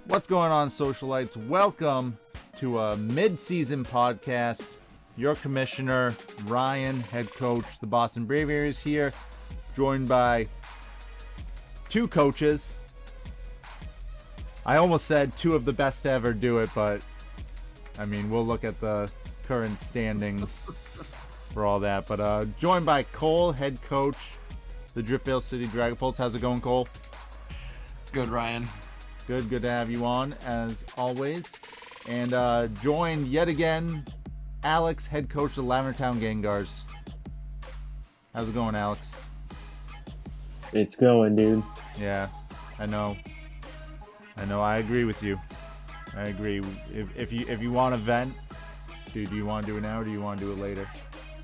What's going on, socialites? Welcome to a mid-season podcast. Your commissioner, Ryan, head coach, the Boston Braveries here, joined by two coaches. I almost said two of the best to ever do it, but I mean, we'll look at the current standings for all that. But joined by Cole, head coach, the Driftveil City Dragapults. How's it going, Cole? Good, Ryan. Good to have you on, as always. And joined yet again, Alex, head coach of the Lavender Town Gengars. How's it going, Alex? It's going, dude. Yeah, I know. I agree with you. I agree. If you want to vent, do you want to do it now or do you want to do it later?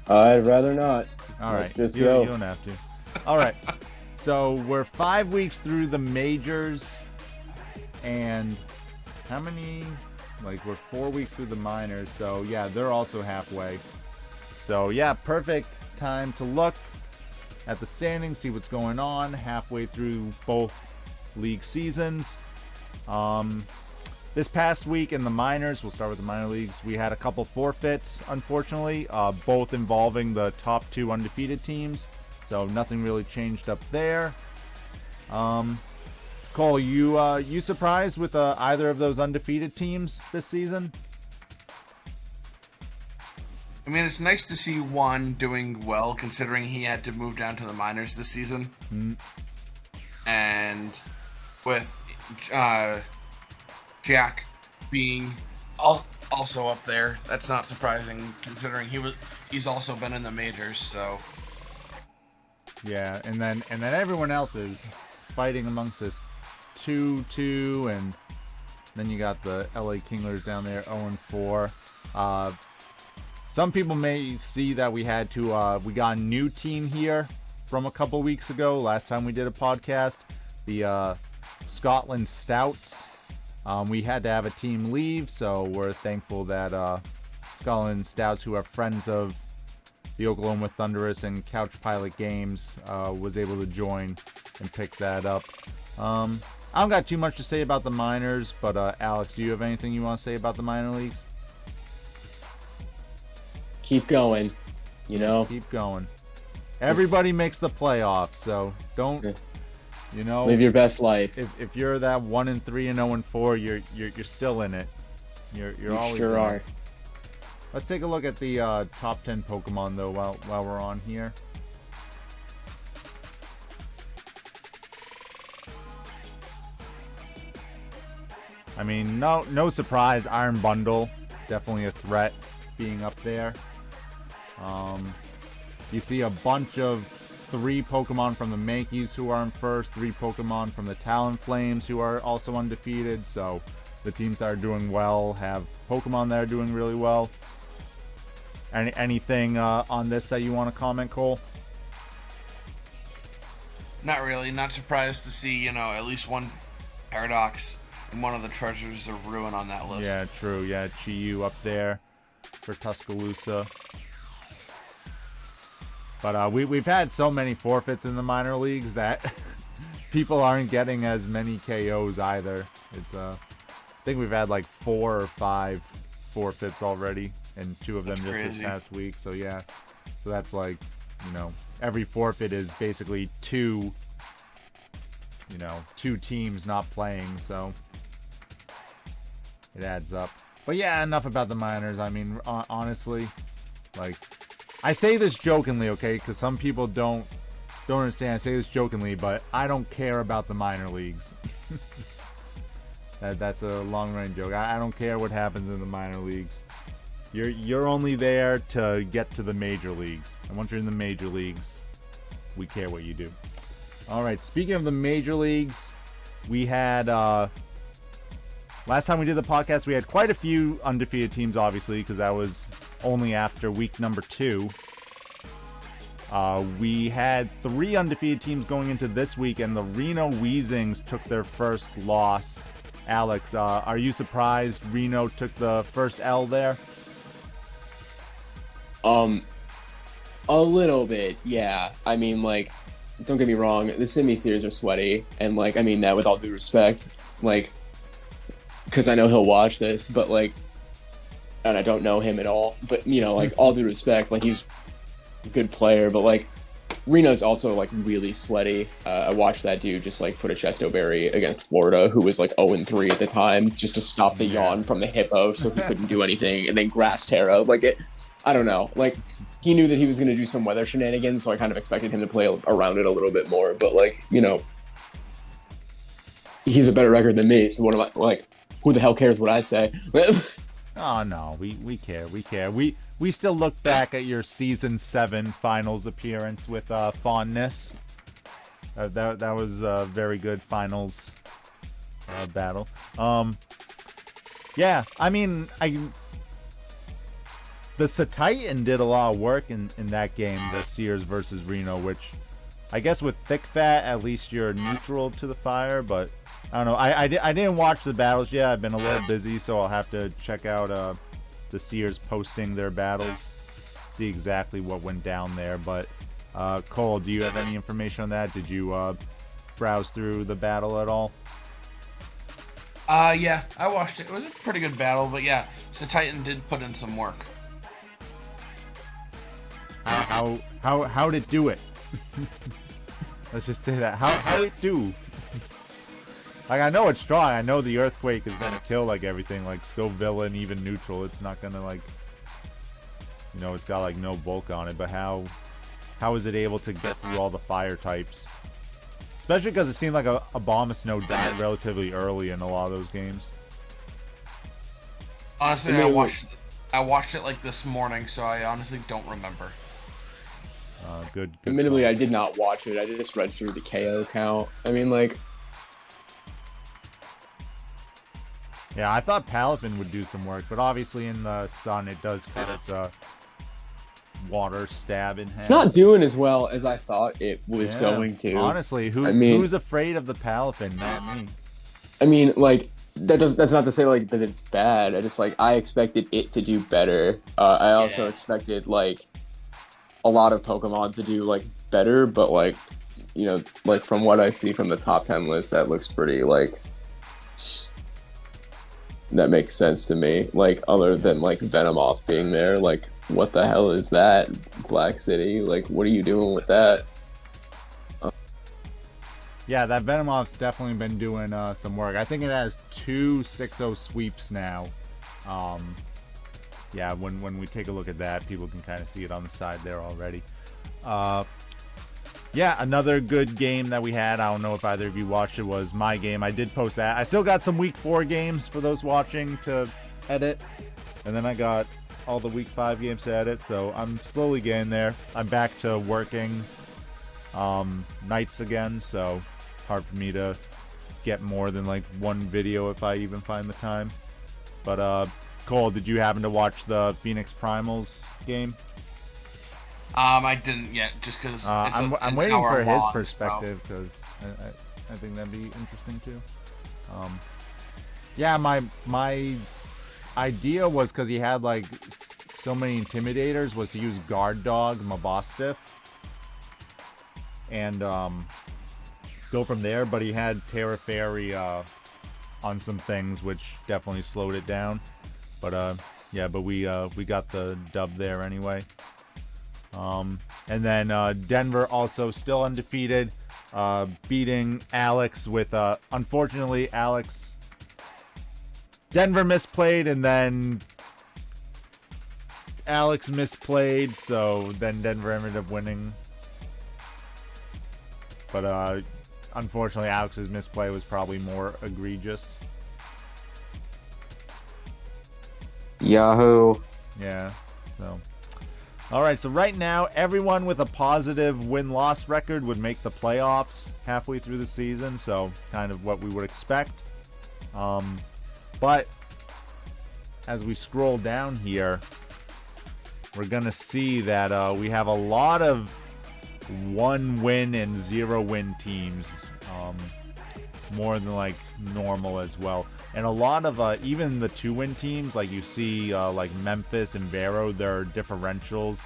I'd rather not. All Let's right. just go. You don't have to. All right. So we're 5 weeks through the majors. And how many? Like, we're 4 weeks through the minors. So, yeah, they're also halfway. So, yeah, perfect time to look at the standings, see what's going on halfway through both league seasons. This past week in the minors, we'll start with the minor leagues, we had a couple forfeits, unfortunately, both involving the top two undefeated teams. So, nothing really changed up there. Cole, you surprised with either of those undefeated teams this season? I mean, it's nice to see one doing well, considering he had to move down to the minors this season. And with Jack being also up there, that's not surprising, considering he's also been in the majors. So yeah, and then everyone else is fighting amongst us. 2-2, and then you got the LA Kinglers down there 0-4. Some people may see that we got a new team here from a couple weeks ago. Last time we did a podcast, the Scotland Stouts. We had to have a team leave, so we're thankful that Scotland Stouts, who are friends of the Oklahoma Thunderous and Couch Pilot Games, was able to join and pick that up. I don't got too much to say about the minors, but Alex, do you have anything you want to say about the minor leagues? Keep going, you know? Keep going. Everybody makes the playoffs, so don't, live your best life. If you're that 1-3 and 0-4, you're still in it. You're always sure in are. it. Let's take a look at the top 10 Pokemon though while we're on here. I mean, no surprise, Iron Bundle, definitely a threat being up there. You see a bunch of 3 Pokemon from the Mankeys who are in first, 3 Pokemon from the Talonflames who are also undefeated, so the teams that are doing well have Pokemon that are doing really well. Anything on this that you want to comment, Cole? not really. Not surprised to see, at least one Paradox and one of the Treasures of Ruin on that list. Yeah, true. Yeah, Chi-Yu up there for Tuscaloosa. But we've had so many forfeits in the minor leagues that people aren't getting as many KOs either. It's I think we've had like 4 or 5 forfeits already, and 2 of them just crazy. this past week. So yeah, so that's like, every forfeit is basically 2 teams not playing. So it adds up. But yeah, enough about the minors. I mean, honestly, like, I say this jokingly, okay, because some people don't understand. I say this jokingly, but I don't care about the minor leagues. That's a long-running joke. I don't care what happens in the minor leagues. You're only there to get to the major leagues. And once you're in the major leagues, we care what you do. All right, speaking of the major leagues, we had last time we did the podcast, we had quite a few undefeated teams, obviously, because that was only after week number 2. We had 3 undefeated teams going into this week, and the Reno Weezings took their first loss. Alex, are you surprised Reno took the first L there? A little bit, yeah. I mean, like, don't get me wrong, the Simi series are sweaty, and, like, I mean that with all due respect. Like, because I know he'll watch this, but like, and I don't know him at all, but you know, like all due respect, like he's a good player, but like Reno's also like really sweaty. I watched that dude just like put a Chesto Berry against Florida, who was like 0-3 at the time, just to stop the yawn from the hippo, so he couldn't do anything, and then Grass Terra. Like it, I don't know. Like he knew that he was going to do some weather shenanigans, so I kind of expected him to play around it a little bit more. But like, you know, he's a better record than me, so what am I like? Who the hell cares what I say? Oh no, we care. We still look back at your season 7 finals appearance with fondness. That was a very good finals battle. Yeah, I mean, the Titan did a lot of work in that game, the Sears versus Reno, which I guess with Thick Fat, at least you're neutral to the fire, but I don't know. I didn't watch the battles yet. I've been a little busy, so I'll have to check out the Sears posting their battles, see exactly what went down there. But Cole, do you have any information on that? Did you browse through the battle at all? Yeah, I watched it. It was a pretty good battle, but yeah, so Titan did put in some work. How'd it do it? Let's just say that. How it do? Like, I know it's strong. I know the earthquake is gonna kill like everything, like Scope Villain, even neutral. It's not gonna like, you know, it's got like no bulk on it. But how is it able to get through all the fire types? Especially because it seemed like a Abomasnow died relatively early in a lot of those games. Honestly, I watched it like this morning, so I honestly don't remember. Good. Admittedly, I did not watch it. I just read through the KO count. I mean, like, yeah, I thought Palafin would do some work, but obviously in the sun it does cut its water stab in half. it's not doing as well as I thought it was going to. Honestly, who's afraid of the Palafin? Not me. I mean, like, that's not to say like that it's bad. I just like I expected it to do better. I also expected like a lot of Pokemon to do like better, but like, you know, like from what I see from the top 10 list, that looks pretty like that makes sense to me. Like other than like Venomoth being there, like what the hell is that? Black City? Like what are you doing with that? Yeah, that Venomoth's definitely been doing some work. I think it has 2 6-0 sweeps now. Yeah, when we take a look at that, people can kind of see it on the side there already. Yeah, another good game that we had, I don't know if either of you watched it, was my game. I did post that. I still got some Week 4 games for those watching to edit. And then I got all the Week 5 games to edit, so I'm slowly getting there. I'm back to working nights again, so hard for me to get more than like one video if I even find the time. But Cole, did you happen to watch the Phoenix Primals game? I didn't yet, just because I'm waiting for his perspective, because I think that'd be interesting too. Yeah, my idea was, because he had like so many intimidators, was to use Guard Dog, Mabostiff, and go from there. But he had Terra Fairy on some things, which definitely slowed it down. But yeah, but we got the dub there anyway. And then Denver also still undefeated, beating Alex with unfortunately Denver misplayed, and then Alex misplayed, so then Denver ended up winning. But unfortunately, Alex's misplay was probably more egregious. Yahoo. Yeah, so. Alright, so right now, everyone with a positive win-loss record would make the playoffs halfway through the season, so kind of what we would expect. But as we scroll down here, we're going to see that we have a lot of 1-win and 0-win teams, more than like normal as well. And a lot of even the 2-win teams, like you see like Memphis and Vero, their differentials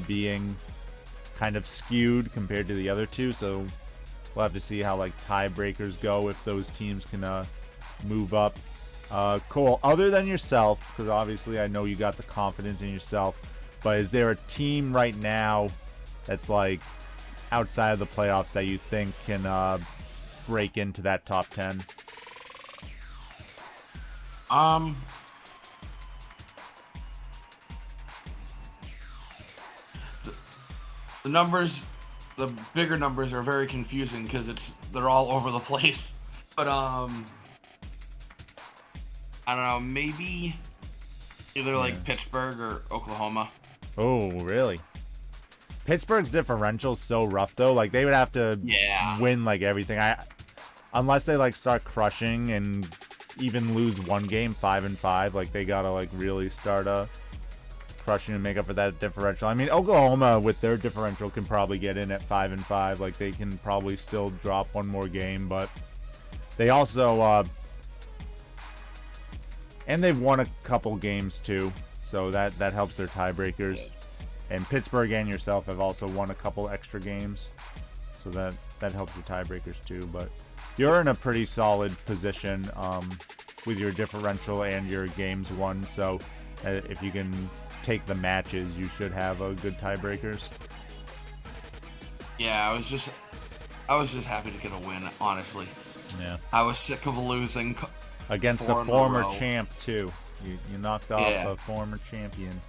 being kind of skewed compared to the other two. So we'll have to see how like tiebreakers go, if those teams can move up. Cole, other than yourself, because obviously I know you got the confidence in yourself, but is there a team right now that's like outside of the playoffs that you think can break into that top 10? The numbers, the bigger numbers are very confusing because they're all over the place. But I don't know, maybe either like Pittsburgh or Oklahoma. Oh, really? Pittsburgh's differential's so rough though. Like they would have to win like everything. Unless they like start crushing and even lose one game, 5-5. Like they gotta like really start crushing and make up for that differential. I mean, Oklahoma with their differential can probably get in at 5-5. Like they can probably still drop one more game, but they also and they've won a couple games too, so that helps their tiebreakers. And Pittsburgh and yourself have also won a couple extra games, so that helps your tiebreakers too. But you're in a pretty solid position with your differential and your games won. So if you can take the matches, you should have a good tiebreakers. Yeah, I was just happy to get a win, honestly. Yeah. I was sick of losing against a former champ too. You knocked off a former champion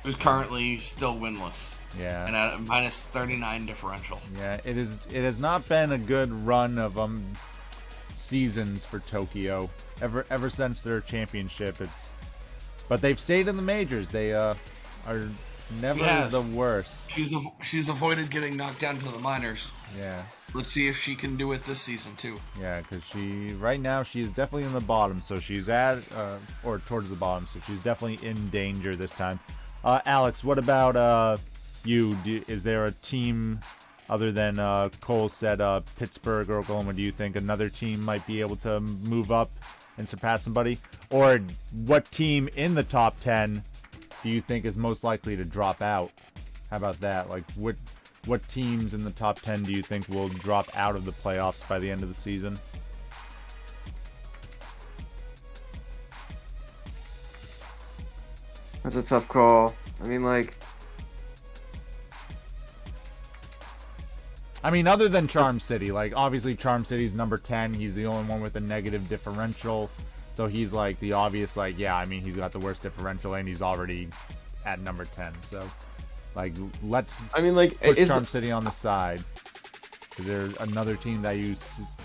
who's currently still winless. Yeah. And at a minus 39 differential. Yeah, it has not been a good run of seasons for Tokyo ever since their championship. But they've stayed in the majors. They are never the worst. She's avoided getting knocked down to the minors. Yeah. Let's see if she can do it this season too. Yeah, because right now she's definitely in the bottom, so she's or towards the bottom, so she's definitely in danger this time. Alex, what about you? Is there a team other than Cole said Pittsburgh or Oklahoma? Do you think another team might be able to move up and surpass somebody? Or what team in the top 10 do you think is most likely to drop out? How about that? Like what teams in the top 10 do you think will drop out of the playoffs by the end of the season? That's a tough call. I mean, other than Charm City, like obviously Charm City's number 10. He's the only one with a negative differential. So he's like the obvious, like, yeah, I mean, he's got the worst differential and he's already at number 10. So, like, let's put Charm City on the side. Because there's another team that you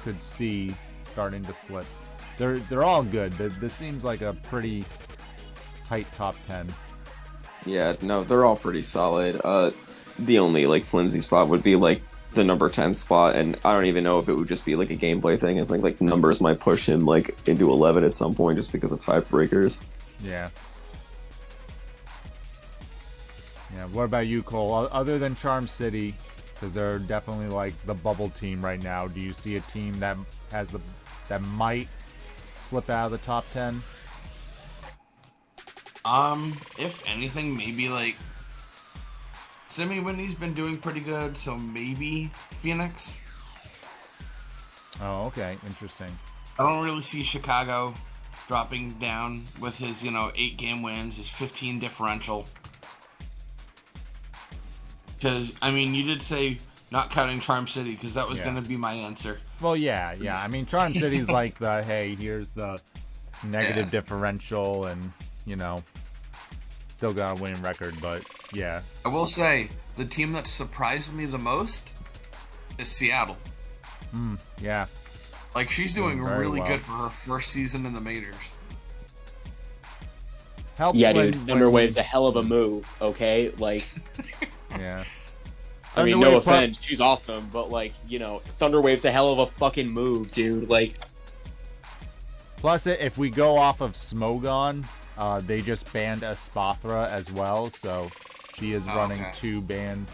could see starting to slip. They're all good. This seems like a pretty tight top 10. Yeah, no, they're all pretty solid. The only flimsy spot would be the number 10 spot, and I don't even know if it would just be a gameplay thing. I think numbers might push him into 11 at some point just because of tiebreakers. Yeah. Yeah. What about you, Cole? Other than Charm City, because they're definitely the bubble team right now. Do you see a team that that might slip out of the top 10? If anything, maybe Simi-Winnie's been doing pretty good, so maybe Phoenix. Oh, okay, interesting. I don't really see Chicago dropping down with his 8-game wins, his 15 differential. Because you did say not counting Charm City, because that was going to be my answer. Well, yeah. I mean, Charm City's the hey, here's the negative differential, and still got a winning record, but yeah. I will say, the team that surprised me the most is Seattle. Yeah. She's doing really good for her first season in the majors. Helps dude, Thunderwave's a hell of a move, okay? Yeah. I mean, no offense, she's awesome, but Thunderwave's a hell of a fucking move, dude. Plus, if we go off of Smogon, they just banned Espathra as well, so she is running 2 banned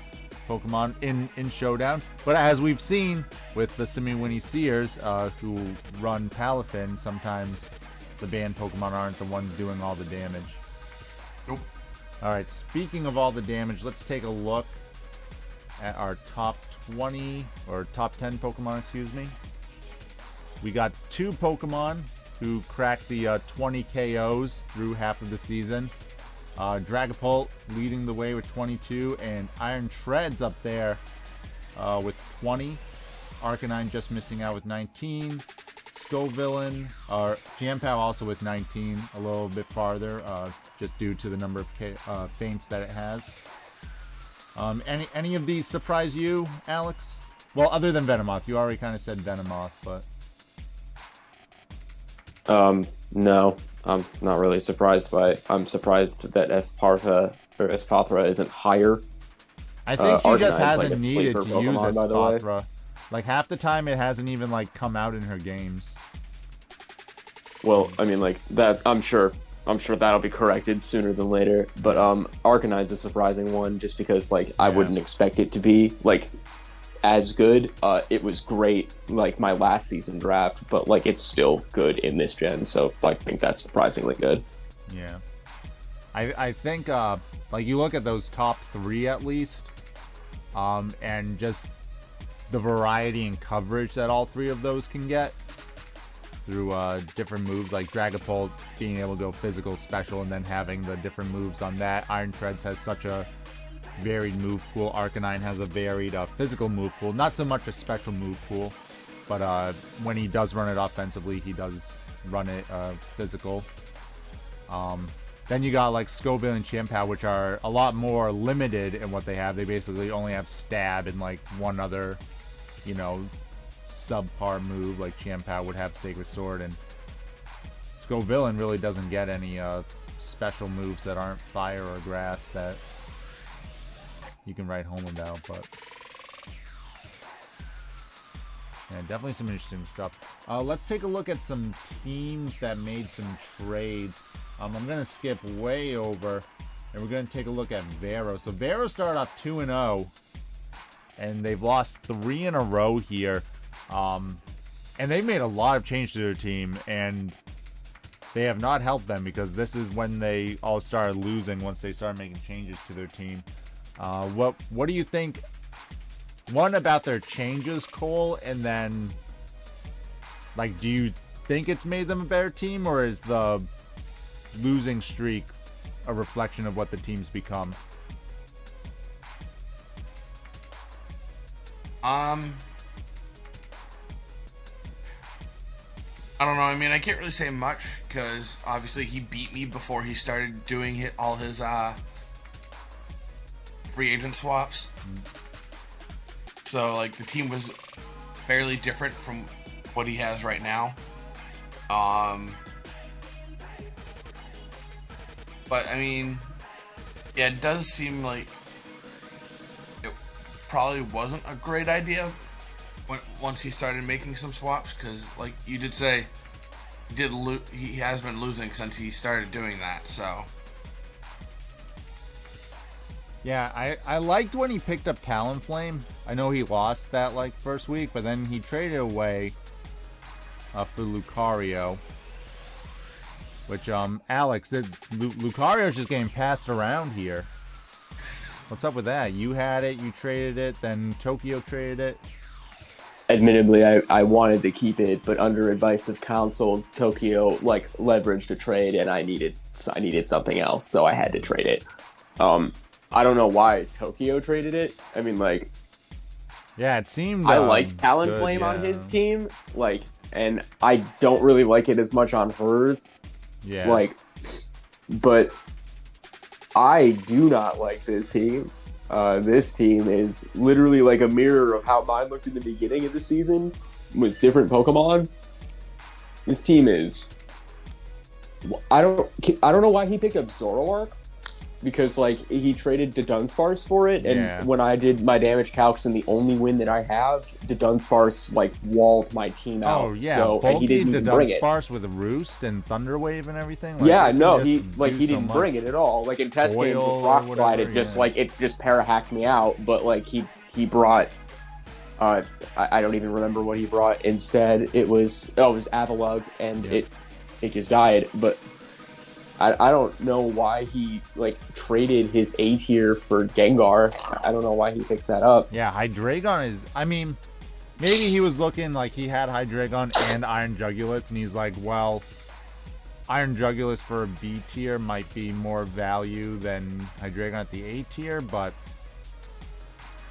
Pokemon in Showdown. But as we've seen with the Simi-Winnie Seers, who run Palafin, sometimes the banned Pokemon aren't the ones doing all the damage. Nope. Alright, speaking of all the damage, let's take a look at our top 20, or top 10 Pokemon, excuse me. We got 2 Pokemon who cracked the 20 KOs through half of the season. Dragapult leading the way with 22, and Iron Treads up there with 20. Arcanine just missing out with 19. Skullvillain, or Jampao also with 19, a little bit farther, just due to the number of feints that it has. Any of these surprise you, Alex? Well, other than Venomoth. You already kind of said Venomoth, but... No, I'm not really surprised by it. I'm surprised that Espathra isn't higher. I think she just Arcanine's hasn't like a needed sleeper to Pokemon, use by the way. Espathra. Like, half the time it hasn't even, like, come out in her games. Well, I mean, like, that, I'm sure that'll be corrected sooner than later. But, Arcanine's a surprising one, just because, like, I wouldn't expect it to be, like, as good. It was great, like, my last season draft, but, like, it's still good in this gen, so I think that's surprisingly good. Yeah. I think, like, you look at those top 3 at least, and just the variety and coverage that all 3 of those can get through different moves, like Dragapult being able to go physical, special, and then having the different moves on that. Iron Treads has such a varied move pool. Arcanine has a varied physical move pool. Not so much a special move pool, but when he does run it offensively, he does run it physical. Then you got like Scoville and Champao, which are a lot more limited in what they have. They basically only have Stab and like one other, you know, subpar move. Like Champao would have Sacred Sword, and Scoville really doesn't get any special moves that aren't fire or grass that you can write home about. But yeah, definitely some interesting stuff. Let's take a look at some teams that made some trades. I'm going to skip way over, and we're going to take a look at Vero. So Vero started off 2-0, and they've lost 3 in a row here. And they've made a lot of changes to their team, and they have not helped them, because this is when they all started losing, once they started making changes to their team. What do you think, one, about their changes, Cole, and then, like, do you think it's made them a better team, or is the losing streak a reflection of what the team's become? I don't know. I mean, I can't really say much, because obviously he beat me before he started doing all his free agent swaps. So, like, the team was fairly different from what he has right now. But, I mean, yeah, it does seem like it probably wasn't a great idea once he started making some swaps, because, like you did say, he has been losing since he started doing that, so. Yeah, I liked when he picked up Talonflame. I know he lost that, like, first week, but then he traded away for Lucario. Which, Alex, Lucario's just getting passed around here. What's up with that? You had it, you traded it, then Tokyo traded it. Admittedly, I wanted to keep it, but under advice of counsel, Tokyo, like, leveraged a trade, and I needed something else, so I had to trade it. I don't know why Tokyo traded it. I mean, like... Yeah, it seemed... I liked Talonflame on his team, like, and I don't really like it as much on hers. Yeah. Like, but I do not like this team. This team is literally like a mirror of how mine looked in the beginning of the season with different Pokemon. This team is... I don't know why he picked up Zoroark, because, like, he traded to Dunsparce for it, and when I did my damage calcs and the only win that I have, the Dunsparce, like, walled my team out. Oh, yeah, so, and he didn't even bring it. Dunsparce with a Roost and Thunderwave and everything? Like, Yeah, no, he he didn't bring it at all. Like, in test games with Rock Slide, it just, like, it just para-hacked me out, but, like, he brought... I don't even remember what he brought instead. It was Avalugg, and it just died, but... I don't know why he, like, traded his A tier for Gengar. I don't know why he picked that up. Yeah, Hydreigon is... I mean, maybe he was looking like he had Hydreigon and Iron Jugulus, and he's like, well, Iron Jugulus for a B tier might be more value than Hydreigon at the A tier, but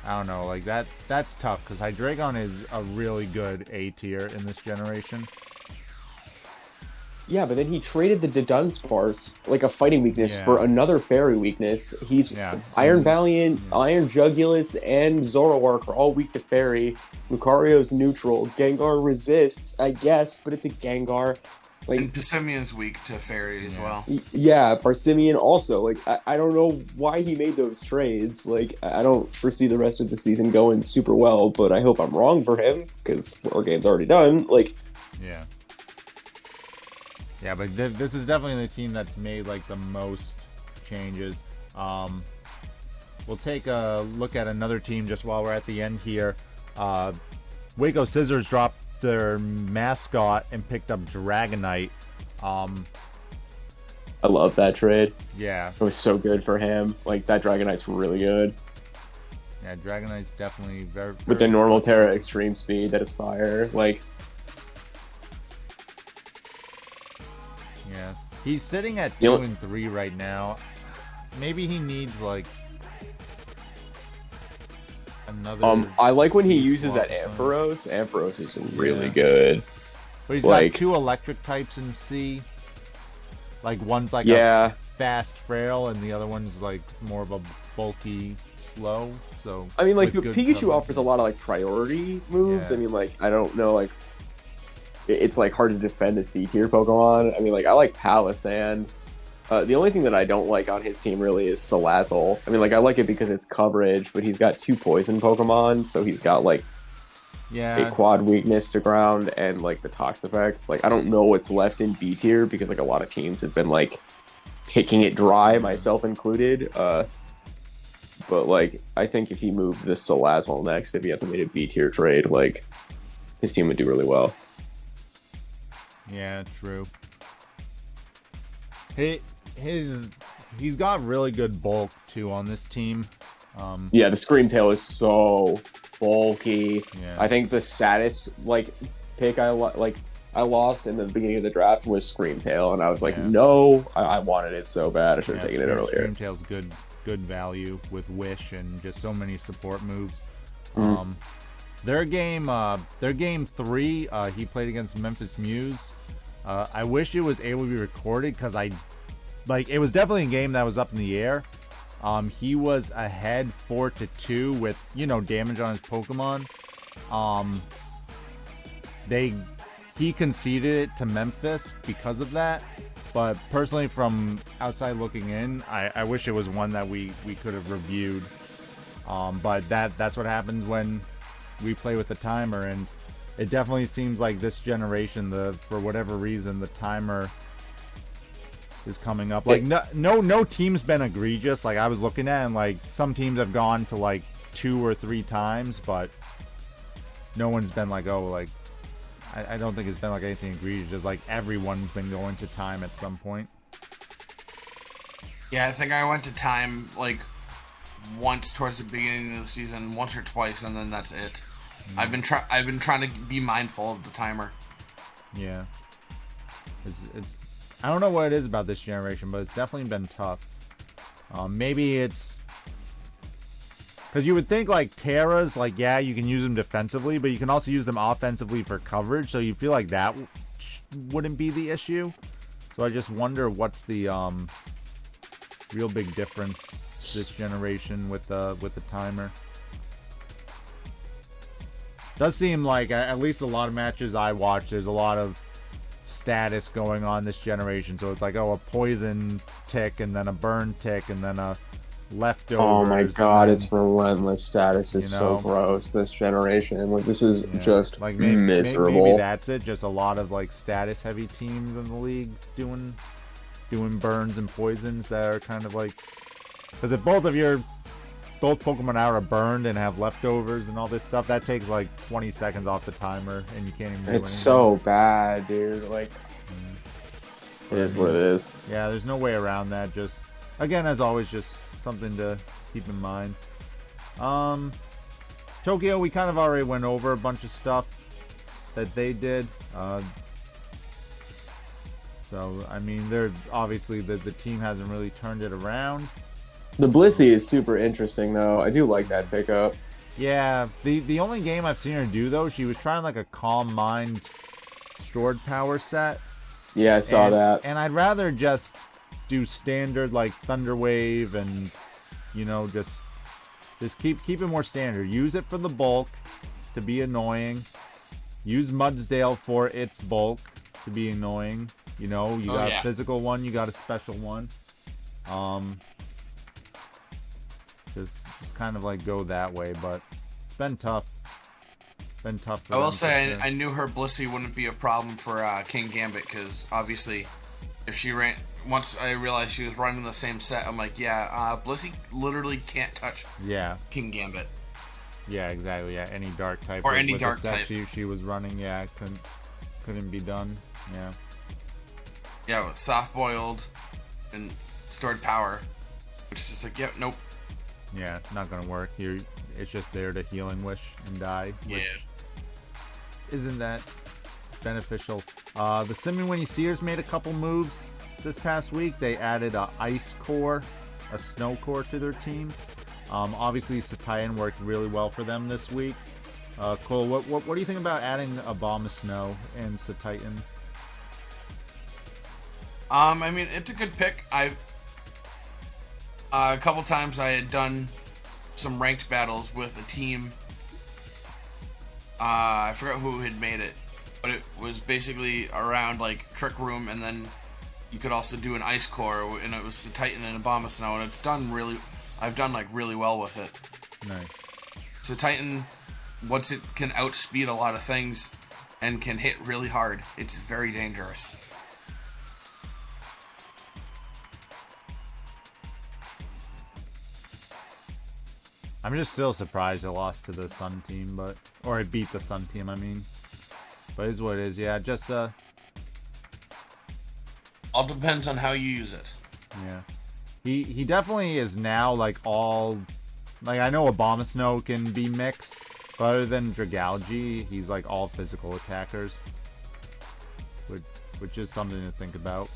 I don't know, like that's tough because Hydreigon is a really good A tier in this generation. Yeah, but then he traded the Dunsparce, like a fighting weakness, for another fairy weakness. He's Iron Valiant, Iron Jugulus, and Zoroark are all weak to fairy. Lucario's neutral. Gengar resists, I guess, but it's a Gengar. Like, and Passimian's weak to fairy as well. Yeah, Parsimeon also. Like, I don't know why he made those trades. Like, I don't foresee the rest of the season going super well, but I hope I'm wrong for him, because our game's already done. Like, yeah. Yeah, but this is definitely the team that's made like the most changes. We'll take a look at another team just while we're at the end here. Waco Scissors dropped their mascot and picked up Dragonite. I love that trade. Yeah. It was so good for him. Like, that Dragonite's really good. Yeah, Dragonite's definitely very with the normal Terra extreme speed that is fire. Like, yeah, he's sitting at 2 and 3 right now. Maybe he needs like another. I like when he uses that Ampharos. Ampharos is really good. But he's got 2 electric types in C. Like one's like a fast frail, and the other one's like more of a bulky slow. So I mean, like Pikachu offers a lot of like priority moves. I mean, like I don't know, like. It's like hard to defend a C tier Pokemon. I mean, like I like Palisand. The only thing that I don't like on his team really is Salazzle. I mean, like I like it because it's coverage, but he's got 2 poison Pokemon, so he's got like a quad weakness to ground and like the Tox effects. Like I don't know what's left in B tier because like a lot of teams have been like picking it dry, myself included. But like I think if he moved the Salazzle next, if he hasn't made a B tier trade, like his team would do really well. Yeah, true. He's got really good bulk too on this team. Yeah, the Screamtail is so bulky. Yeah. I think the saddest like pick I lost in the beginning of the draft was Screamtail, and I was like, no, I wanted it so bad. I should have taken it earlier. Screamtail's good value with Wish and just so many support moves. Their game 3, he played against Memphis Muse. I wish it was able to be recorded because it was definitely a game that was up in the air. He was ahead 4-2 with damage on his Pokemon. He conceded it to Memphis because of that. But personally, from outside looking in, I wish it was one that we could have reviewed. But that's what happens when we play with the timer, and it definitely seems like this generation, for whatever reason, the timer is coming up. Like no team's been egregious. Like I was looking at, and like some teams have gone to like 2 or 3 times, but no one's been like, oh, like I don't think it's been like anything egregious. Just like everyone's been going to time at some point. Yeah, I think I went to time like once towards the beginning of the season, once or twice, and then that's it. I've been trying to be mindful of the timer. Yeah, it's I don't know what it is about this generation, but it's definitely been tough. Maybe it's because you would think like Terras, like you can use them defensively, but you can also use them offensively for coverage. So you feel like that wouldn't be the issue. So I just wonder what's the real big difference this generation with the timer. Does seem like, at least a lot of matches I watch, there's a lot of status going on this generation. So it's like, oh, a poison tick, and then a burn tick, and then a leftovers. Oh my god, it's relentless. Status is so gross this generation. Like, this is just like miserable. Maybe that's it. Just a lot of like status heavy teams in the league doing burns and poisons that are kind of like, because if both Pokemon are burned and have leftovers and all this stuff, that takes like 20 seconds off the timer, and you can't even do anything. So bad, dude. Like, it is what it is. Yeah, there's no way around that. Just, again, as always, just something to keep in mind. Tokyo, we kind of already went over a bunch of stuff that they did. So, I mean, they're obviously the team hasn't really turned it around. The Blissey is super interesting, though. I do like that pickup. Yeah, the only game I've seen her do, though, she was trying like a Calm Mind stored power set. Yeah, I saw that. And I'd rather just do standard like Thunder Wave and, you know, just keep it more standard. Use it for the bulk to be annoying. Use Mudsdale for its bulk to be annoying. You know, you got a physical one, you got a special one. Just kind of like go that way, but it's been tough. Been tough. For I will them say I knew her Blissey wouldn't be a problem for King Gambit, because obviously, if she ran, once I realized she was running the same set, I'm like, yeah, Blissey literally can't touch. King Gambit. Yeah, exactly. Yeah, any dark type or with, any with dark the set type. she was running. Yeah, couldn't be done. Yeah. Yeah, with soft boiled and stored power, which is just like, yep, nope. Yeah, not gonna work. It's just there to Healing Wish and die. Which isn't that beneficial. The Simeon Sears made a couple moves this past week. They added a Ice Core, a Snow Core to their team. Obviously, Satian worked really well for them this week. Cole, what do you think about adding a Bomb of Snow and Satian? I mean, it's a good pick. A couple times I had done some ranked battles with a team. I forgot who had made it, but it was basically around like Trick Room, and then you could also do an Ice Core, and it was the Titan and a Bomb of Snow, and it's done really. I've done like really well with it. Nice. So Titan, once it can outspeed a lot of things and can hit really hard, it's very dangerous. I'm just still surprised it lost to the Sun team, or it beat the Sun team, I mean. But it is what it is, yeah, just, All depends on how you use it. Yeah. He definitely is now, like, all... Like, I know Abomasnow can be mixed, but other than Dragalge, he's, like, all physical attackers. Which is something to think about.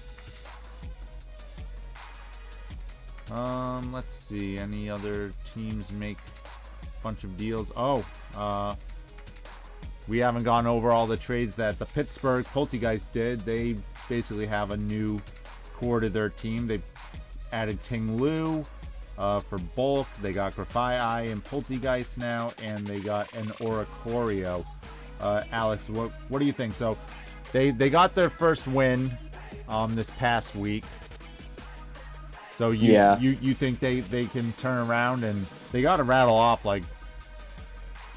Let's see. Any other teams make a bunch of deals? We haven't gone over all the trades that the Pittsburgh Poltergeist did. They basically have a new core to their team. They added Ting Lu for bulk. They got Grafai and Poltergeist now, and they got an Oricorio. Alex, what do you think? So they got their first win this past week. So you think they can turn around, and they got to rattle off, like,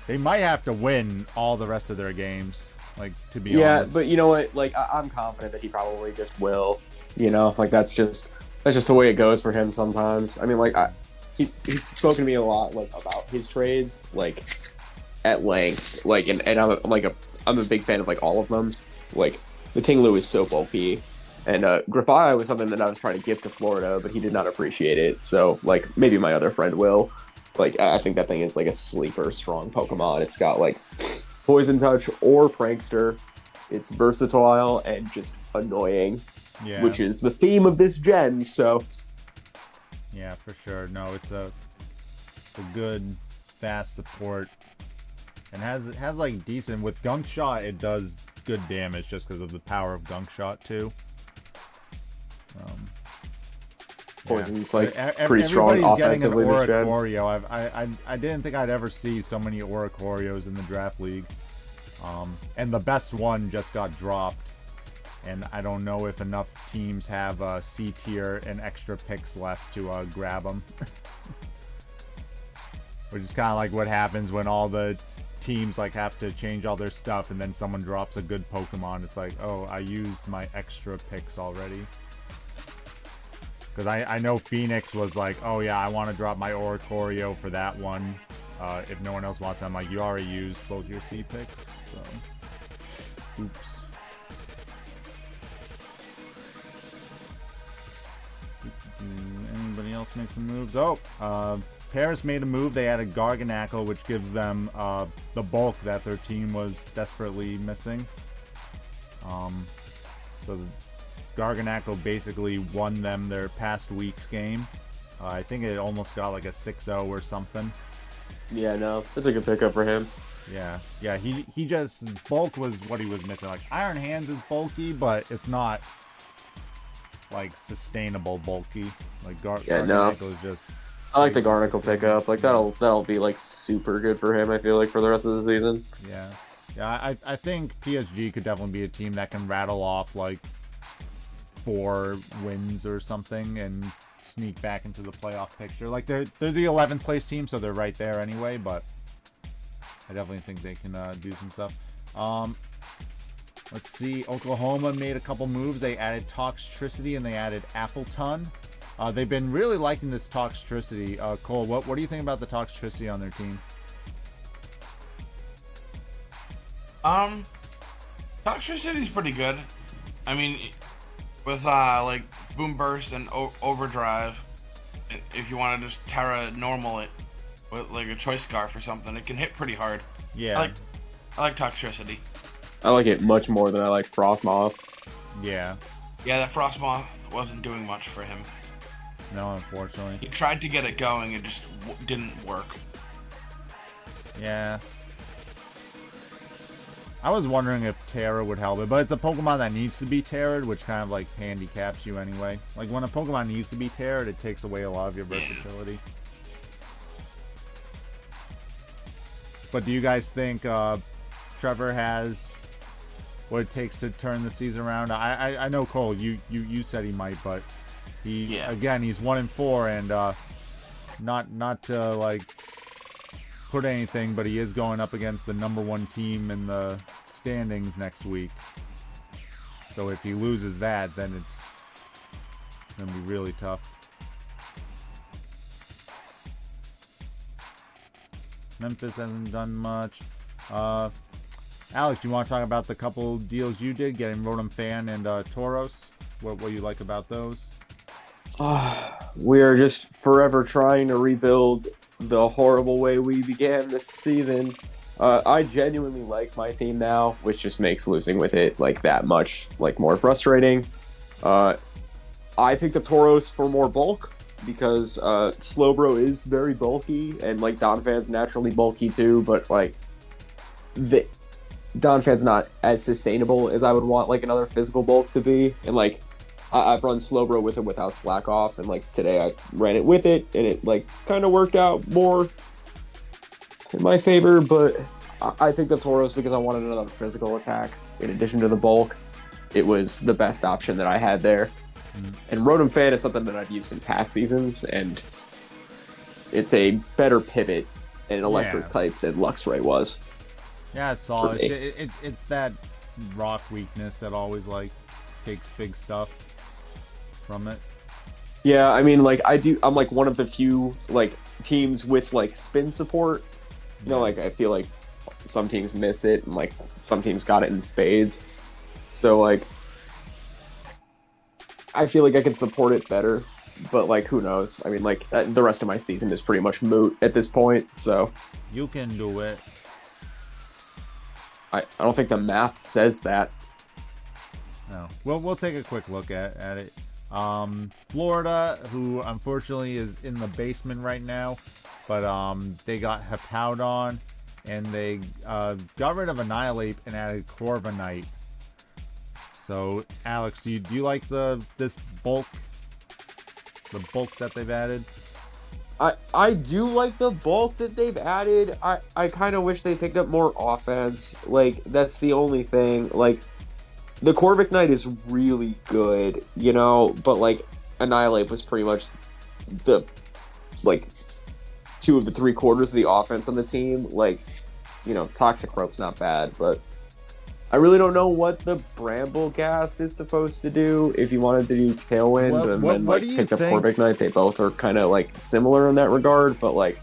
they might have to win all the rest of their games, like, to be honest. Yeah, but you know what? Like, I'm confident that he probably just will. You know, like, that's just the way it goes for him sometimes. I mean, like, he's spoken to me a lot, like, about his trades, like, at length. Like, and I'm a big fan of, like, all of them. Like, the Ting Lu is so OP. And Grafai was something that I was trying to gift to Florida, but he did not appreciate it. So, like, maybe my other friend will. Like, I think that thing is, like, a sleeper strong Pokemon. It's got, like, Poison Touch or Prankster. It's versatile and just annoying, which is the theme of this gen, so... Yeah, for sure. No, it's a good, fast support. And has like, decent... With Gunk Shot, it does good damage just because of the power of Gunk Shot, too. Poison's like pretty strong offensively this gen. Oricorio. I didn't think I'd ever see so many Oricorios in the draft league. And the best one just got dropped. And I don't know if enough teams have C tier and extra picks left to grab them. Which is kind of like what happens when all the teams like have to change all their stuff, and then someone drops a good Pokemon. It's like, oh, I used my extra picks already. Because I know Phoenix was like, oh yeah, I want to drop my Oricorio for that one. If no one else wants it, I'm like, you already used both your C picks. So, oops. Anybody else make some moves? Paris made a move. They added Garganackle, which gives them the bulk that their team was desperately missing. So Garganackle basically won them their past week's game. I think it almost got like a 6-0 or something. Yeah, no, it's a good pickup for him. Yeah, he just, bulk was what he was missing. Like, Iron Hands is bulky, but it's not, like, sustainable bulky. Like, Garganackle is just... I like the Garganackle pickup. Like, that'll be, like, super good for him, I feel like, for the rest of the season. Yeah, I think PSG could definitely be a team that can rattle off, like, 4 wins or something and sneak back into the playoff picture. Like, they're the 11th place team, so they're right there anyway, but I definitely think they can do some stuff. Let's see. Oklahoma made a couple moves. They added Toxtricity and they added Appleton. They've been really liking this Toxtricity. Cole, what do you think about the Toxtricity on their team? Toxtricity's pretty good. I mean, with like Boom Burst and Overdrive, if you want to just Terra normal it with like a Choice Scarf or something, it can hit pretty hard. Yeah. I like Toxtricity. I like it much more than I like Frostmoth. Yeah. Yeah, that Frostmoth wasn't doing much for him. No, unfortunately. He tried to get it going, it just didn't work. Yeah. I was wondering if Terra would help it, but it's a Pokemon that needs to be Terra'd, which kind of like handicaps you anyway. Like when a Pokemon needs to be Terra'd, it takes away a lot of your versatility. But do you guys think Trevor has what it takes to turn the season around? I know, Cole, you said he might, but again, he's 1-4 and not to like put anything, but he is going up against the #1 team in the standings next week. So if he loses that, then it's gonna be really tough. Memphis hasn't done much. Alex, do you want to talk about the couple deals you did, getting Rotom Fan and Tauros? What you like about those? We are just forever trying to rebuild the horrible way we began this season. I genuinely like my team now, which just makes losing with it like that much like more frustrating. I picked up Tauros for more bulk because Slowbro is very bulky and like Donphan's naturally bulky too, but like Donphan's not as sustainable as I would want like another physical bulk to be, and like I've run Slowbro with it without Slack Off, and like today I ran it with it, and it like kind of worked out more in my favor. But I picked up Tauros because I wanted another physical attack in addition to the bulk. It was the best option that I had there. And Rotom Fan is something that I've used in past seasons, and it's a better pivot in an electric type than Luxray was. Yeah, it's solid. It's that rock weakness that always like takes big stuff from it. Yeah, I mean, like I'm like one of the few like teams with like spin support. You know, like I feel like some teams miss it, and like some teams got it in spades. So like I feel like I can support it better, but like who knows? I mean, like the rest of my season is pretty much moot at this point. So you can do it. I don't think the math says that. No. We'll take a quick look at it. Florida, who unfortunately is in the basement right now, but they got Hippowdon, and they got rid of Annihilate and added Corviknight. So, Alex, do you like this bulk? The bulk that they've added? I do like the bulk that they've added. I kind of wish they picked up more offense. Like, that's the only thing. Like, the Corviknight is really good, you know, but, like, Annihilate was pretty much the, like, 2 of the 3/4 of the offense on the team. Like, you know, Toxic Rope's not bad, but I really don't know what the Bramblegast is supposed to do. If you wanted to do Tailwind and then like pick up Corviknight, they both are kind of like similar in that regard. But like,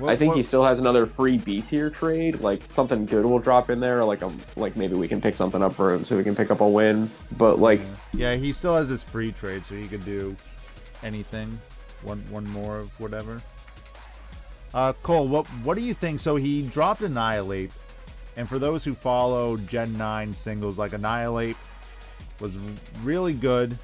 I think he still has another free B tier trade. Like something good will drop in there. Like maybe we can pick something up for him so we can pick up a win. But like, yeah, he still has his free trade, so he could do anything. one more of whatever. Cole, what do you think? So he dropped Annihilate, and for those who follow Gen 9 singles, like Annihilate was really good.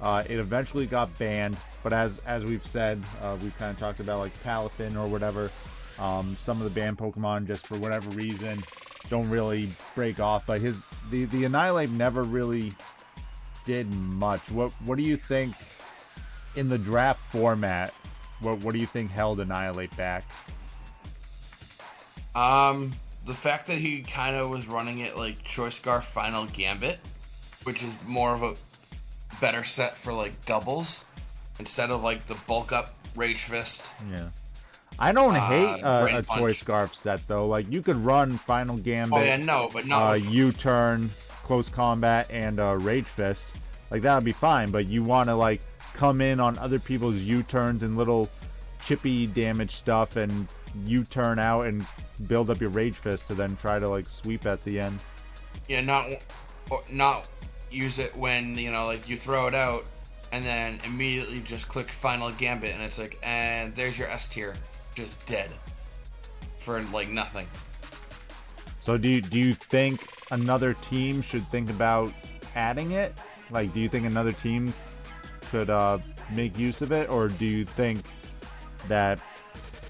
It eventually got banned, but as we've said, we've kind of talked about like Palafin or whatever. Some of the banned Pokemon, just for whatever reason, don't really break off. But the Annihilate never really did much. What do you think in the draft format? What do you think held Annihilate back? The fact that he kind of was running it like Choice Scarf Final Gambit, which is more of a better set for like doubles instead of like the bulk up Rage Fist. Yeah. I don't hate a Punch. Choice Scarf set though. Like you could run Final Gambit. Oh yeah, no, but not with... U-turn, Close Combat, and Rage Fist. Like that would be fine. But you want to like come in on other people's U-turns and little chippy damage stuff, and U-turn out and build up your Rage Fist to then try to like sweep at the end. Yeah, not use it when like you throw it out and then immediately just click Final Gambit and it's like, and there's your S tier, just dead for like nothing. So do you think another team should think about adding it? Like, do you think another team could make use of it, or do you think that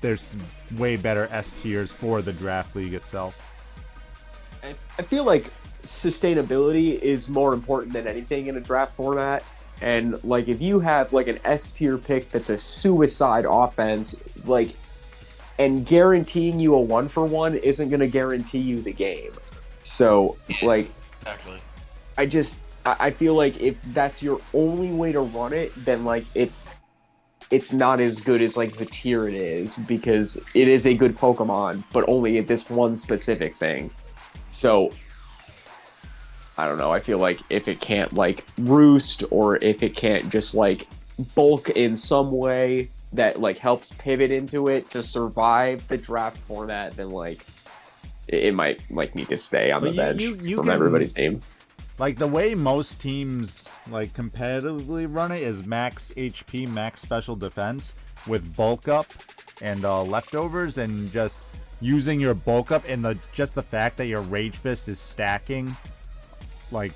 there's way better S tiers for the draft league itself? I feel like sustainability is more important than anything in a draft format. And like if you have like an S tier pick that's a suicide offense, like, and guaranteeing you a 1-for-1 isn't going to guarantee you the game. So like, exactly. I feel like if that's your only way to run it, then like it's not as good as like the tier it is, because it is a good Pokemon, but only at this one specific thing. So I don't know. I feel like if it can't like roost, or if it can't just like bulk in some way that like helps pivot into it to survive the draft format, then like it might like need to stay on the bench from everybody's team. Like the way most teams like competitively run it is max HP, max special defense with bulk up and leftovers, and just using your bulk up and just the fact that your Rage Fist is stacking, like,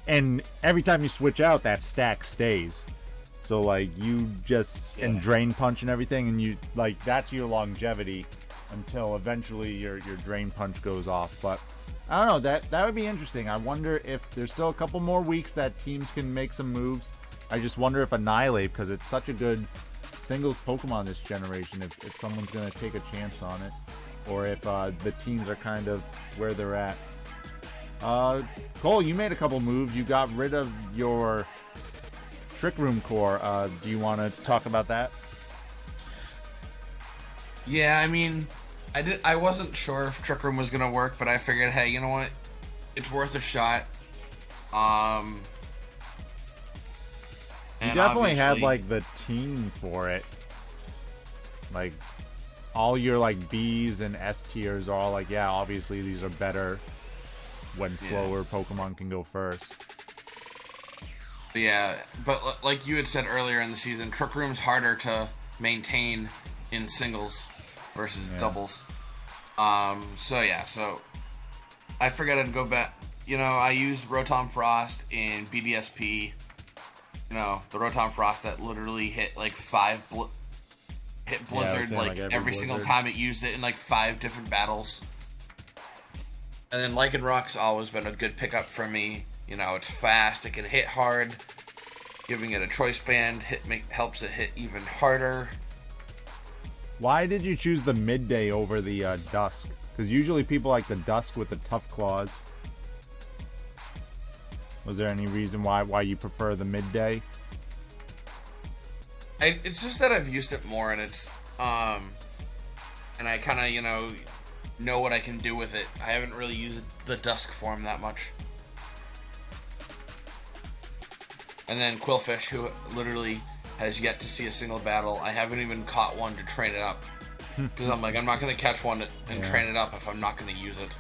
and every time you switch out, that stack stays. So like you just and Drain Punch and everything, and you like that's your longevity until eventually your Drain Punch goes off. But I don't know, that would be interesting. I wonder if there's still a couple more weeks that teams can make some moves. I just wonder if Annihilate, because it's such a good singles Pokemon this generation, if someone's going to take a chance on it, or if the teams are kind of where they're at. Cole, you made a couple moves. You got rid of your Trick Room core. Do you want to talk about that? Yeah, I mean, I wasn't sure if Trick Room was gonna work, but I figured, hey, you know what? It's worth a shot. You definitely had like the team for it. Like all your like Bs and S tiers are all like, yeah, obviously these are better when slower Pokemon can go first. Yeah, but like you had said earlier in the season, Trick Room's harder to maintain in singles versus doubles. So I figured I'd go back. I used Rotom Frost in BDSP. The Rotom Frost that literally hit like hit Blizzard like every single time it used it in like 5 different battles. And then Lycanroc's always been a good pickup for me. It's fast, it can hit hard. Giving it a choice band helps it hit even harder. Why did you choose the Midday over the Dusk? Because usually people like the Dusk with the tough claws. Was there any reason why you prefer the Midday? It's just that I've used it more, and it's and I kind of know what I can do with it. I haven't really used the Dusk form that much. And then Quillfish, who literally has yet to see a single battle. I haven't even caught one to train it up. Because I'm not going to catch one and train it up if I'm not going to use it.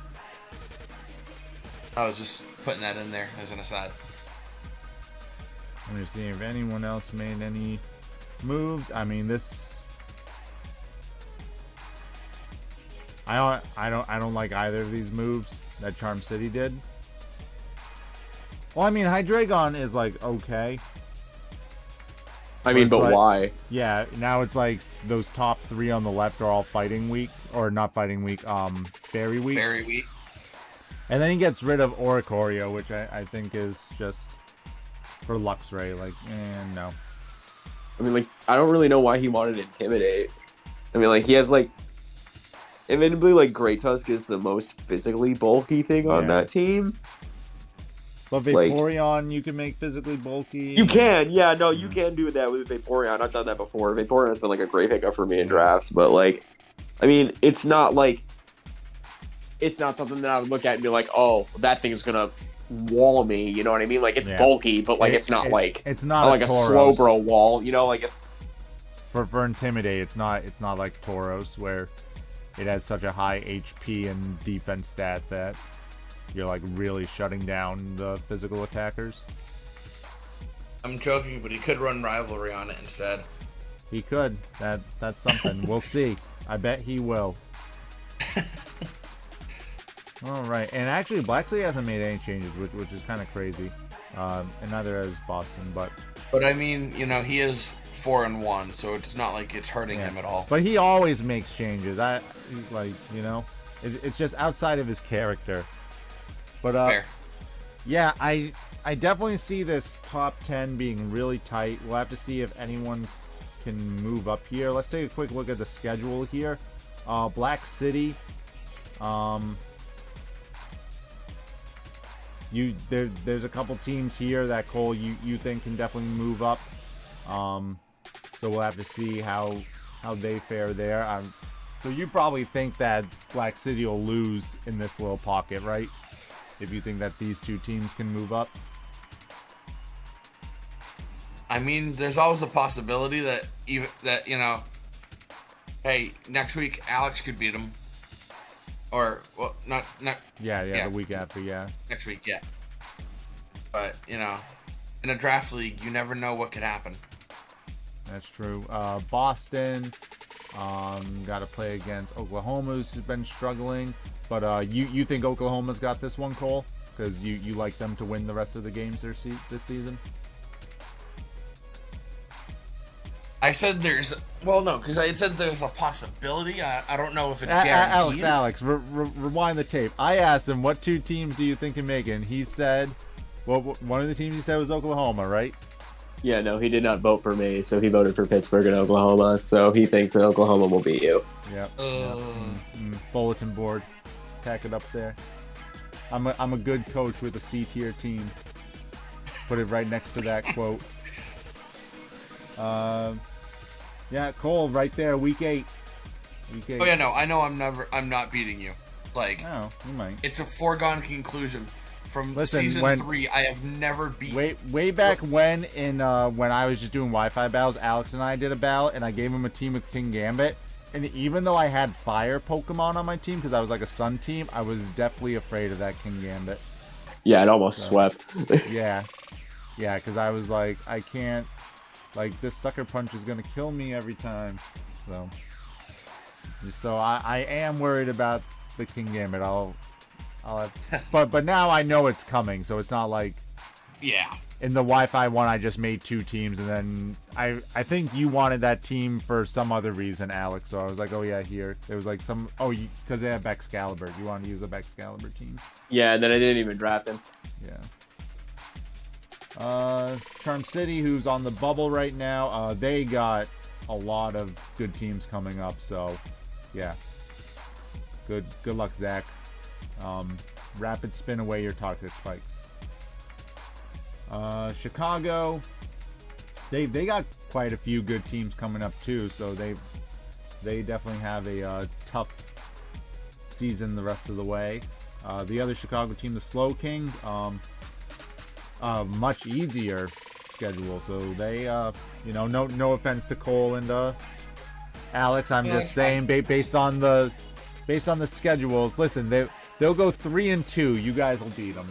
I was just putting that in there as an aside. Let me see if anyone else made any moves. I mean, this. I don't like either of these moves that Charm City did. Well, I mean, Hydreigon is like okay. I mean, but like, why? Yeah, now it's like those top 3 on the left are all fighting weak, or not fighting weak, fairy weak. Very weak. And then he gets rid of Oricorio, which I think is just for Luxray. Like, no. I mean, like, I don't really know why he wanted to Intimidate. I mean, like, he has, like, admittedly, like, Great Tusk is the most physically bulky thing on that team. But Vaporeon, you can make physically bulky. You can, yeah, no, you can do that with Vaporeon. I've done that before. Vaporeon's been, like, a great pickup for me in drafts, but, like, I mean, it's not, like, it's not something that I would look at and be like, oh, that thing's gonna wall me, you know what I mean? Like, it's bulky, but, like, it's not like a Slowbro wall, you know? Like, it's... For Intimidate, it's not like Tauros, where it has such a high HP and defense stat that you're, like, really shutting down the physical attackers. I'm joking, but he could run Rivalry on it instead. He could. That's something. We'll see. I bet he will. All right, and actually, Black Sea hasn't made any changes, which is kind of crazy, and neither has Boston. But I mean, you know, he is 4-1, so it's not like it's hurting him at all. But he always makes changes. You know, it's just outside of his character. But Fair. Yeah, I definitely see this top 10 being really tight. We'll have to see if anyone can move up here. Let's take a quick look at the schedule here. Black City. There's a couple teams here that Cole you think can definitely move up. So we'll have to see how they fare there. So you probably think that Black City will lose in this little pocket, right? If you think that these two teams can move up. I mean, there's always a possibility that you know, hey, next week Alex could beat him. Or, well, not the week after, next week, yeah. But, you know, in a draft league, you never know what could happen. That's true. Boston, got to play against Oklahoma, who's been struggling. But you think Oklahoma's got this one, Cole? Because you like them to win the rest of the games this season? I said because I said there's a possibility. I don't know if it's guaranteed. Alex, rewind the tape. I asked him, what 2 teams do you think can make it? And he said, well, one of the teams he said was Oklahoma, right? Yeah, no, he did not vote for me, so he voted for Pittsburgh and Oklahoma, so he thinks that Oklahoma will beat you. Yep. Bulletin board. Tack it up there. I'm a good coach with a C-tier team. Put it right next to that quote. Yeah, Cole, right there, week 8. Oh yeah, no, I know I'm not beating you. Like, oh, you might. It's a foregone conclusion. From season 3, I have never beaten. Way back when when I was just doing Wi-Fi battles, Alex and I did a battle, and I gave him a team with King Gambit. And even though I had fire Pokemon on my team, because I was like a Sun team, I was definitely afraid of that King Gambit. Yeah, it almost swept. Yeah, because I was like, I can't. Like, this Sucker Punch is going to kill me every time. So I am worried about the King Gambit. I'll have, but now I know it's coming, so it's not like... Yeah. In the Wi-Fi one, I just made 2 teams, and then I think you wanted that team for some other reason, Alex. So I was like, oh yeah, here. It was like some... Oh, because they have Excalibur. You wanted to use a Excalibur team. Yeah, and then I didn't even draft him. Yeah. Charm City, who's on the bubble right now, they got a lot of good teams coming up, so yeah. Good luck, Zach. Rapid spin away your toxic spikes. Chicago, they got quite a few good teams coming up too, so they definitely have a tough season the rest of the way. The other Chicago team, the Slow Kings, much easier schedule, so they no offense to Cole and Alex, I'm just saying based on the schedules, listen, they'll go 3-2, you guys will beat them,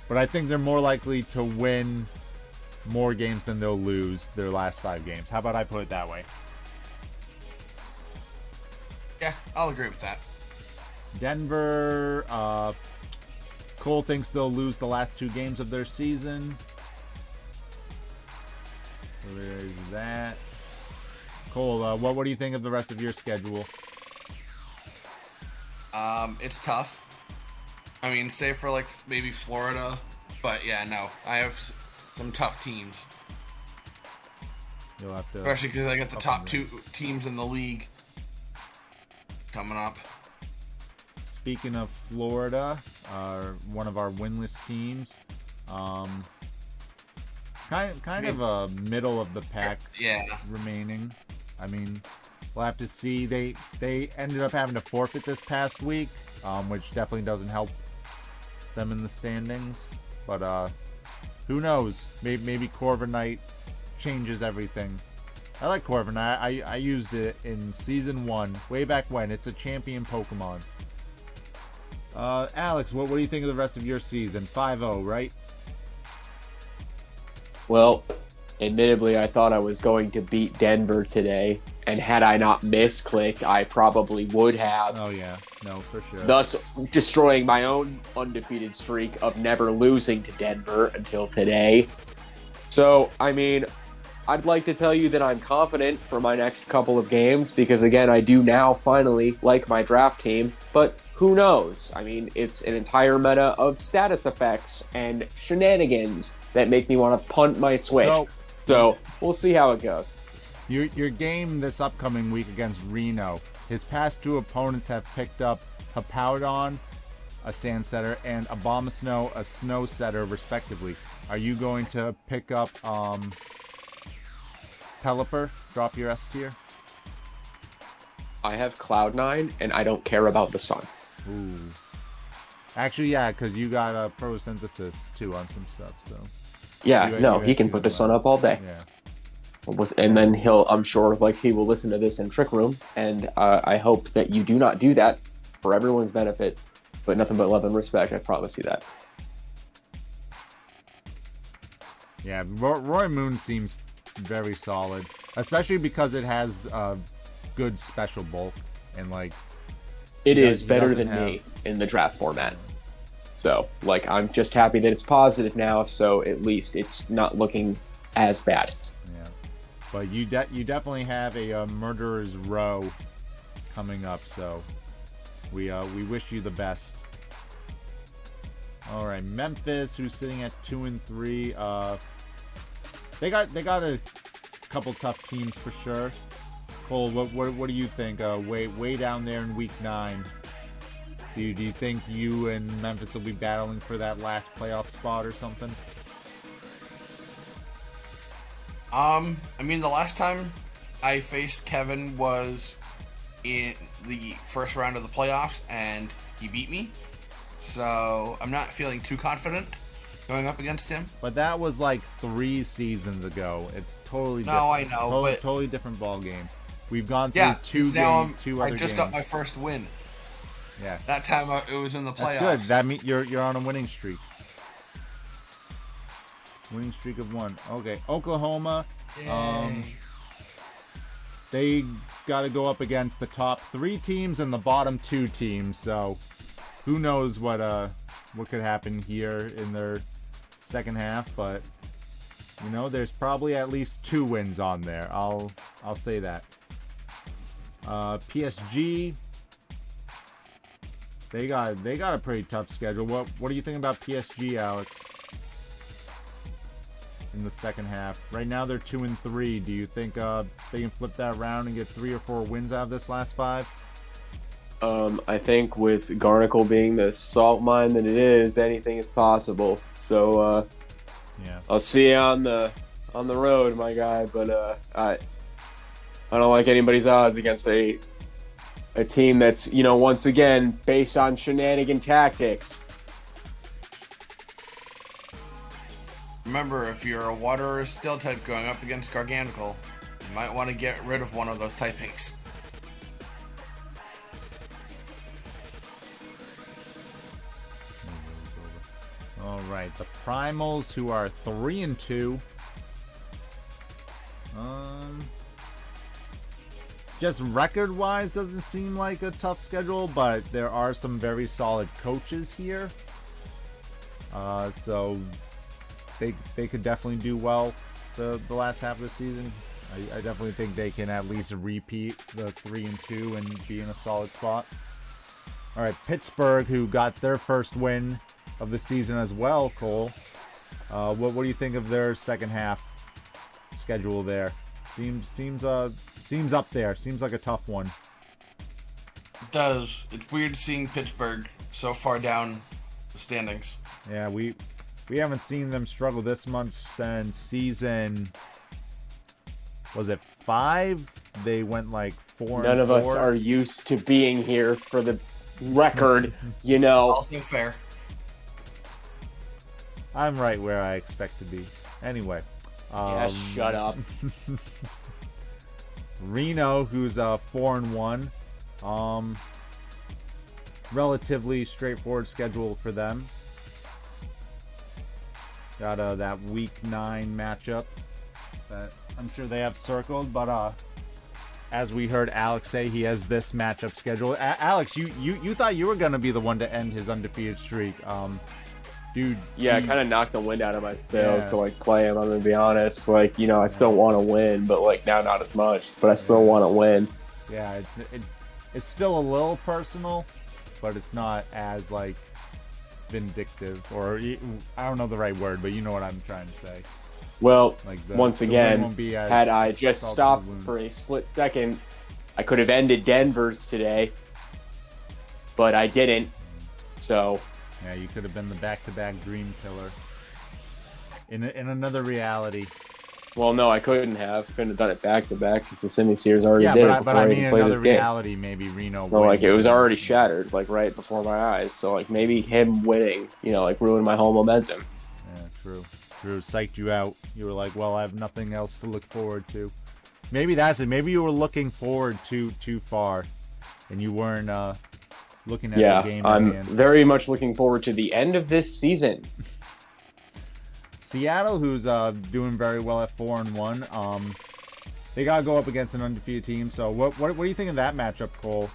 but I think they're more likely to win more games than they'll lose their last 5 games. How about I put it that way? Yeah, I'll agree with that. Denver, Cole thinks they'll lose the last 2 games of their season. So there's that. Cole, what do you think of the rest of your schedule? It's tough. I mean, save for like maybe Florida, but yeah, no, I have some tough teams. You'll have to, especially because I got the top 2 teams in the league coming up. Speaking of Florida, one of our winless teams, kind of a middle of the pack. Yeah. Remaining. I mean, we'll have to see. They ended up having to forfeit this past week, which definitely doesn't help them in the standings. But who knows? Maybe Corviknight changes everything. I like Corviknight. I used it in Season 1, way back when. It's a champion Pokemon. Alex, what do you think of the rest of your season? 5-0, right? Well, admittedly, I thought I was going to beat Denver today, and had I not misclicked, I probably would have. Oh yeah, no, for sure. Thus, destroying my own undefeated streak of never losing to Denver until today. So, I mean, I'd like to tell you that I'm confident for my next couple of games, because again, I do now finally like my draft team, but who knows? I mean, it's an entire meta of status effects and shenanigans that make me want to punt my Switch. So we'll see how it goes. Your game this upcoming week against Reno, his past 2 opponents have picked up Hippowdon, a sand setter, and Abomasnow, a snow setter, respectively. Are you going to pick up Pelipper, drop your S tier? I have Cloud9, and I don't care about the sun. Ooh. Actually, yeah, because you got a photosynthesis too on some stuff, so. Yeah, he can put the sun up all day. Yeah. And then I'm sure, like, he will listen to this in Trick Room, and I hope that you do not do that for everyone's benefit, but nothing but love and respect, I promise you that. Yeah, Roy Moon seems very solid, especially because it has good special bulk, and like it is better than me in the draft format. So, like, I'm just happy that it's positive now, so at least it's not looking as bad. Yeah, but you definitely have a Murderer's Row coming up, so we wish you the best. All right, Memphis, who's sitting at 2-3. They got a couple tough teams for sure. Cole, what do you think? Way down there in Week 9. Do you think you and Memphis will be battling for that last playoff spot or something? I mean, the last time I faced Kevin was in the first round of the playoffs, and he beat me. So I'm not feeling too confident going up against him. But that was like 3 seasons ago. It's totally different. No, I know, but totally different ball game. We've gone through two other games. I just got my first win. Yeah. That time it was in the playoffs. That's good. That means you're on a winning streak. Winning streak of 1. Okay, Oklahoma. They got to go up against the top 3 teams and the bottom 2 teams. So, who knows what could happen here in their second half? But you know, there's probably at least 2 wins on there. I'll say that. PSG. They got a pretty tough schedule. What do you think about PSG, Alex? In the second half, right now they're 2-3. Do you think they can flip that around and get 3 or 4 wins out of this last 5? I think with Garnacle being the salt mine that it is, anything is possible. So yeah, I'll see you on the road, my guy. But I don't like anybody's odds against a team that's, you know, once again based on shenanigan tactics. Remember, if you're a water or steel type going up against Gargantical, you might want to get rid of one of those typings. All right, the Primals, who are 3-2. Just record-wise, doesn't seem like a tough schedule, but there are some very solid coaches here. So they could definitely do well the last half of the season. I definitely think they can at least repeat the 3-2 and be in a solid spot. All right, Pittsburgh, who got their first win of the season as well, Cole. What do you think of their second half schedule there? Seems up there. Seems like a tough one. It does. It's weird seeing Pittsburgh so far down the standings. Yeah, we haven't seen them struggle this much since season. Was it 5? They went like 4. None of us are used to being here for the record, you know. Also fair. I'm right where I expect to be. Anyway. Yeah, shut up. Reno, who's 4-1. Relatively straightforward schedule for them. Got that week 9 matchup that I'm sure they have circled, but as we heard Alex say, he has this matchup scheduled. Alex, you thought you were gonna be the one to end his undefeated streak, dude. Yeah, I kind of knocked the wind out of my sails to like play him. I'm gonna be honest. Like, you know, I still want to win, but like now not as much. But I still want to win. Yeah, it's still a little personal, but it's not as like vindictive, or I don't know the right word, but you know what I'm trying to say. Well, Like once again, had I just stopped for a split second, I could have ended Denver's today, but I didn't. So yeah, you could have been the back-to-back dream killer in another reality. Well, no, I couldn't have done it back to back because the semi-series already did it before but I mean, even played another this game. reality, maybe Reno. So like it was already shattered, like right before my eyes. So like maybe him winning, you know, like ruined my whole momentum. Yeah, true. Psyched you out. You were like, well, I have nothing else to look forward to. Maybe that's it. Maybe you were looking forward too far, and you weren't looking at the game. I'm very much looking forward to the end of this season. Seattle, who's doing very well at 4-1. They gotta go up against an undefeated team. So what do you think of that matchup, Cole?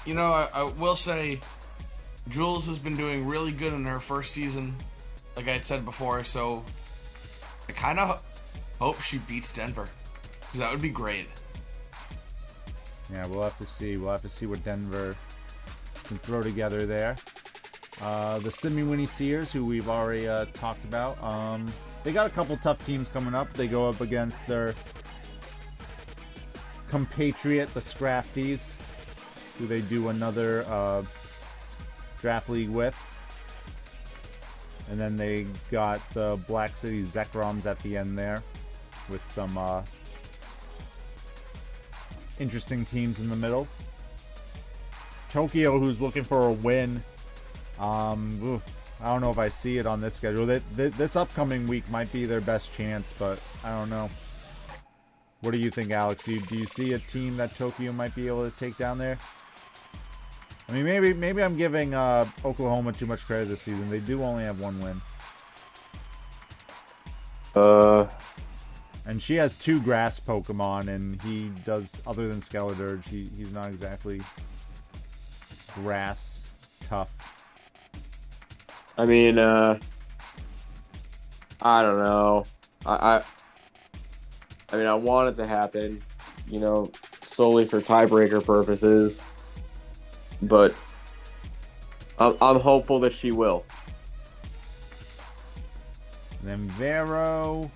You know, I will say Jules has been doing really good in her first season, like I had said before, so I kind of hope she beats Denver, because that would be great. Yeah, we'll have to see. We'll have to see what Denver can throw together there. The Sydney Winnie Sears, who we've already talked about, they got a couple tough teams coming up. They go up against their compatriot, the Scrafties, who they do another draft league with. And then they got the Black City Zekroms at the end there with some interesting teams in the middle. Tokyo, who's looking for a win. I don't know if I see it on this schedule. This upcoming week might be their best chance, but I don't know. What do you think, Alex? Do you see a team that Tokyo might be able to take down there? I mean, maybe I'm giving Oklahoma too much credit this season. They do only have 1 win. And she has 2 grass Pokemon, and he does, other than Skeledirge, he's not exactly grass tough. I mean, I don't know. I mean, I want it to happen, you know, solely for tiebreaker purposes. But I'm hopeful that she will. And then Vero,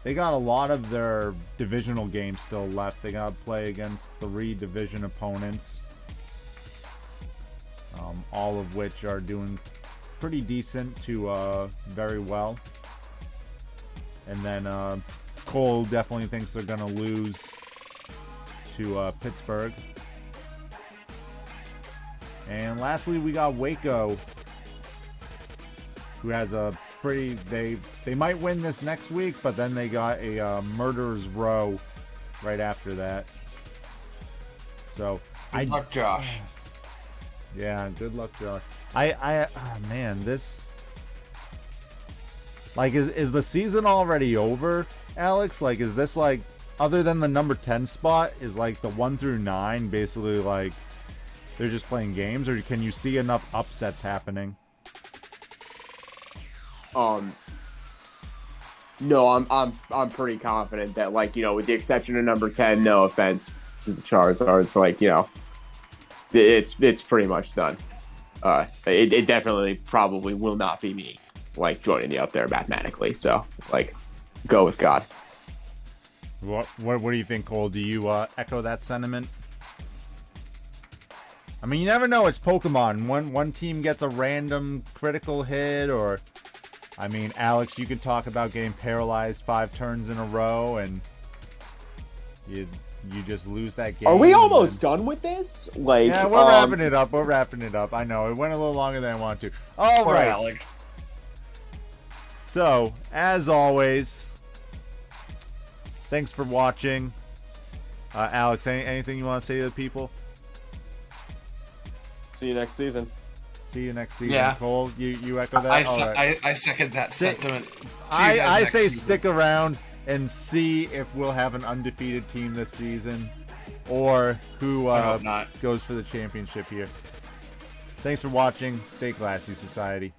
they got a lot of their divisional games still left. They got to play against 3 division opponents, all of which are doing pretty decent to very well. And then Cole definitely thinks they're going to lose to Pittsburgh. And lastly, we got Waco, who has a pretty... They might win this next week, but then they got a murderer's row right after that. So Good luck, Josh. Yeah, good luck, Josh. Oh man, this, like, is the season already over, Alex? Like, is this like, other than the number 10 spot, is like the 1 through 9 basically like they're just playing games, or can you see enough upsets happening? No, I'm pretty confident that, like, you know, with the exception of number 10, no offense to the Charizards, like, you know, it's pretty much done. It definitely probably will not be me, like, joining you up there mathematically. So, like, go with God. What do you think, Cole? Do you echo that sentiment? I mean, you never know. It's Pokemon. One team gets a random critical hit, or, I mean, Alex, you could talk about getting paralyzed 5 turns in a row, and you just lose that game. Are we almost done with this? Like, yeah, we're wrapping it up. We're wrapping it up. I know it went a little longer than I wanted to. All Poor right, Alex. So, as always, thanks for watching. Alex, anything you want to say to the people? See you next season. See you next season. Yeah. Cole, you echo that? All right. I second that sentiment. I say stick around and see if we'll have an undefeated team this season, or who I hope not. goes for the championship here. Thanks for watching. Stay classy, society.